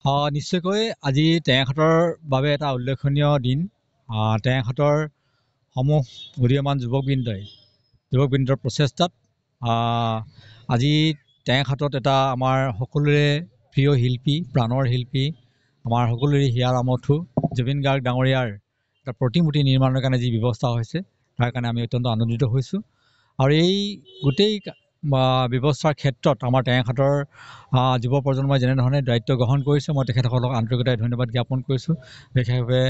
নিশ্চয়কৈ আজি টেঙাখাটৰ বাবে এটা উল্লেখনীয় দিন। টেঙাখাটৰ সমূহ উদীয়মান যুৱকবৃন্দৰ প্ৰচেষ্টাত আজি টেঙাখাটত এটা আমাৰ সকলোৰে প্ৰিয় শিল্পী, প্ৰাণৰ শিল্পী, আমাৰ সকলোৰে হিয়াৰ আমঠু জুবিন গাৰ্গ ডাঙৰীয়াৰ এটা প্ৰতিমূৰ্তি নিৰ্মাণৰ কাৰণে যি ব্যৱস্থা হৈছে তাৰ কাৰণে আমি অত্যন্ত আনন্দিত হৈছোঁ। আৰু এই গোটেই ব্যৱস্থাৰ ক্ষেত্ৰত আমাৰ টেঙাখাটৰ যুৱ প্ৰজন্মই যেনেধৰণে দায়িত্ব গ্ৰহণ কৰিছে, মই তেখেতসকলক আন্তৰিকতাৰে ধন্যবাদ জ্ঞাপন কৰিছোঁ। বিশেষভাৱে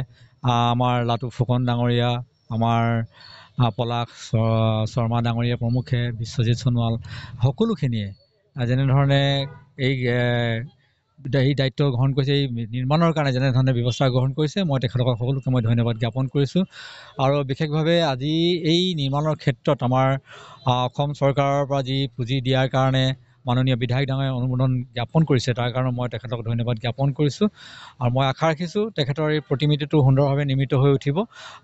আমাৰ লাটু ফুকন ডাঙৰীয়া, আমাৰ পলাশ শৰ্মা ডাঙৰীয়া প্ৰমুখে, বিশ্বজিৎ সোণোৱাল সকলোখিনিয়ে যেনেধৰণে এই দায়িত্ব গ্ৰহণ কৰিছে, এই নিৰ্মাণৰ কাৰণে যেনেধৰণে ব্যৱস্থা গ্ৰহণ কৰিছে, মই তেখেতসকলক সকলোকে মই ধন্যবাদ জ্ঞাপন কৰিছোঁ। আৰু বিশেষভাৱে আজি এই নিৰ্মাণৰ ক্ষেত্ৰত আমাৰ অসম চৰকাৰৰ পৰা যি পুঁজি দিয়াৰ কাৰণে মাননীয় বিধায়ক ডাঙৰীয়াই অনুমোদন জ্ঞাপন কৰিছে, তাৰ কাৰণে মই তেখেতক ধন্যবাদ জ্ঞাপন কৰিছোঁ। আৰু মই আশা ৰাখিছোঁ তেখেতৰ এই প্ৰতিমূৰ্তিটো সুন্দৰভাৱে নিৰ্মিত হৈ উঠিব।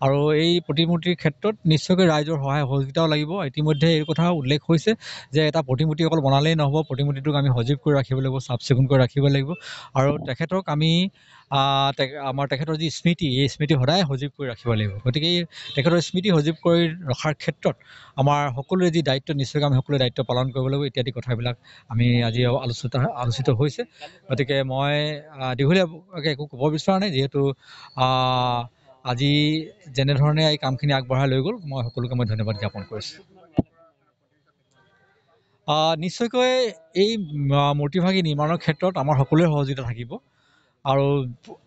আৰু এই প্ৰতিমূৰ্তিৰ ক্ষেত্ৰত নিশ্চয়কৈ ৰাইজৰ সহায় সহযোগিতাও লাগিব। ইতিমধ্যে এই কথা উল্লেখ হৈছে যে এটা প্ৰতিমূৰ্তি অকল বনালেই নহ'ব, প্ৰতিমূৰ্তিটোক আমি সজীৱ কৰি ৰাখিব লাগিব, চাফ চিকুণ কৰি ৰাখিব লাগিব। আৰু তেখেতক আমি তেখেতৰ যি স্মৃতি, এই স্মৃতি সদায় সজীৱ কৰি ৰাখিব লাগিব। গতিকে এই তেখেতৰ স্মৃতি সজীৱ কৰি ৰখাৰ ক্ষেত্ৰত আমাৰ সকলোৰে যি দায়িত্ব, নিশ্চয়কৈ আমি সকলোৱে দায়িত্ব পালন কৰিব লাগিব। ইত্যাদি কথাবিলাক আমি আজি আলোচিত হৈছে। গতিকে মই দীঘলীয়াকৈ একো ক'ব বিচৰা নাই, যিহেতু আজি যেনেধৰণে এই কামখিনি আগবঢ়াই লৈ গ'ল, মই সকলোকে মই ধন্যবাদ জ্ঞাপন কৰিছোঁ। নিশ্চয়কৈ এই মূৰ্তিভাগী নিৰ্মাণৰ ক্ষেত্ৰত আমাৰ সকলোৰে সহযোগিতা থাকিব। আৰু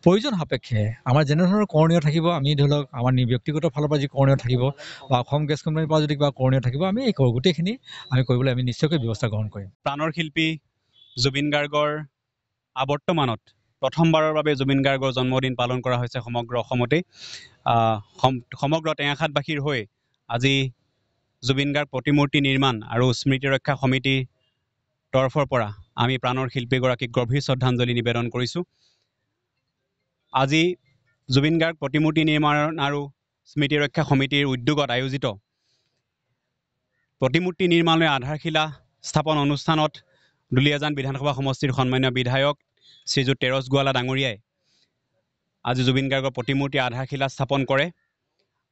প্ৰয়োজন সাপেক্ষে আমাৰ যেনেধৰণৰ কৰণীয় থাকিব, আমি ধৰি লওক আমাৰ ব্যক্তিগত ফালৰ পৰা যি কৰণীয় থাকিব বা অসম গেছ কোম্পানীৰ পৰা যদি কিবা কৰণীয় থাকিব, আমি এই গোটেইখিনি আমি কৰিবলৈ আমি নিশ্চয়কৈ ব্যৱস্থা গ্ৰহণ কৰিম। প্ৰাণৰ শিল্পী জুবিন গাৰ্গৰ বৰ্তমানত প্ৰথমবাৰৰ বাবে জুবিন গাৰ্গৰ জন্মদিন পালন কৰা হৈছে সমগ্ৰ অসমতেই। সমগ্ৰ টেঙাখাটবাসীৰ হৈ আজি জুবিন গাৰ্গ প্ৰতিমূৰ্তি নিৰ্মাণ আৰু স্মৃতি ৰক্ষা সমিতিৰ তৰফৰ পৰা আমি প্ৰাণৰ শিল্পীগৰাকীক গভীৰ শ্ৰদ্ধাঞ্জলি নিবেদন কৰিছোঁ। আজি জুবিন গাৰ্গ প্ৰতিমূৰ্তি নিৰ্মাণ আৰু স্মৃতি ৰক্ষা সমিতিৰ উদ্যোগত আয়োজিত প্ৰতিমূৰ্তি নিৰ্মাণৰ আধাৰশিলা স্থাপন অনুষ্ঠানত দুলীয়াজান বিধানসভা সমষ্টিৰ সন্মানীয় বিধায়ক শ্ৰীযুত তেৰছ গোৱালা ডাঙৰীয়াই আজি জুবিন গাৰ্গৰ প্ৰতিমূৰ্তি আধাৰশিলা স্থাপন কৰে।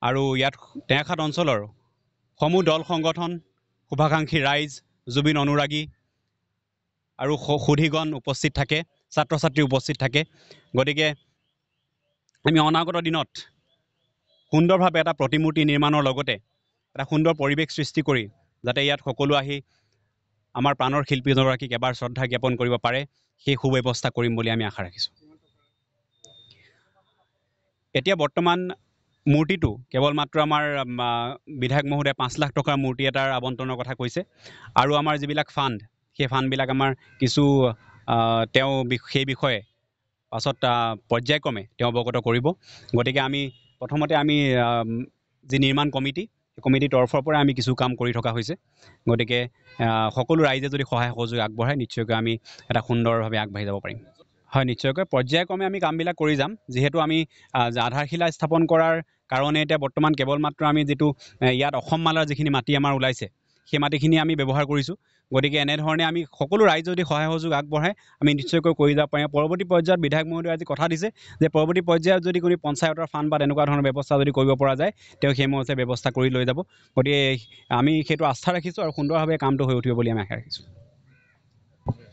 আৰু ইয়াত টেঙাখাট অঞ্চলৰ সমূহ দল সংগঠন, শুভাকাংক্ষী ৰাইজ, জুবিন অনুৰাগী আৰু সুধীগণ উপস্থিত থাকে, ছাত্ৰ ছাত্ৰী উপস্থিত থাকে। গতিকে আমি অনাগত দিনত সুন্দৰভাৱে এটা প্ৰতিমূৰ্তি নিৰ্মাণৰ লগতে এটা সুন্দৰ পৰিৱেশ সৃষ্টি কৰি যাতে ইয়াত সকলো আহি আমাৰ প্ৰাণৰ শিল্পীগৰাকীক এবাৰ শ্ৰদ্ধা জ্ঞাপন কৰিব পাৰে, সেই সুব্যৱস্থা কৰিম বুলি আমি আশা ৰাখিছোঁ। এতিয়া বৰ্তমান মূৰ্তিটো কেৱল মাত্ৰ আমাৰ বিধায়ক মহোদয়ে 5 লাখ টকাৰ মূৰ্তি এটাৰ আবণ্টনৰ কথা কৈছে। আৰু আমাৰ যিবিলাক ফাণ্ড, সেই ফাণ্ডবিলাক আমাৰ কিছু তেওঁ সেই বিষয়ে পাছত পৰ্যায়ক্ৰমে তেওঁ অৱগত কৰিব। গতিকে আমি প্ৰথমতে আমি যি নিৰ্মাণ কমিটি, সেই কমিটিৰ তৰফৰ পৰা আমি কিছু কাম কৰি থকা হৈছে। গতিকে সকলো ৰাইজে যদি সহায় সহযোগ আগবঢ়ায়, নিশ্চয়কৈ আমি এটা সুন্দৰভাৱে আগবাঢ়ি যাব পাৰিম। হয়, নিশ্চয়কৈ পৰ্যায়ক্ৰমে আমি কামবিলাক কৰি যাম। যিহেতু আমি আধাৰশিলা স্থাপন কৰাৰ কাৰণে এতিয়া বৰ্তমান কেৱল মাত্ৰ আমি যিটো ইয়াত অসম মালাৰ যিখিনি মাটি আমাৰ ওলাইছে, সেই মাটিখিনি আমি ব্যৱহাৰ কৰিছোঁ। গতিকে এনেধৰণে আমি সকলো ৰাইজ যদি সহায় সহযোগ আগবঢ়ায়, আমি নিশ্চয়কৈ কৰি যাব পাৰিম। পৰৱৰ্তী পৰ্যায়ত বিধায়ক মহোদয়ে আজি কথা দিছে যে পৰৱৰ্তী পৰ্যায়ত যদি কোনো পঞ্চায়তৰ ফাণ্ড বা তেনেকুৱা ধৰণৰ ব্যৱস্থা যদি কৰিব পৰা যায়, তেওঁ সেই মতে ব্যৱস্থা কৰি লৈ যাব। গতিকে আমি সেইটো আস্থা ৰাখিছোঁ আৰু সুন্দৰভাৱে কামটো হৈ উঠিব বুলি আমি আশা ৰাখিছোঁ।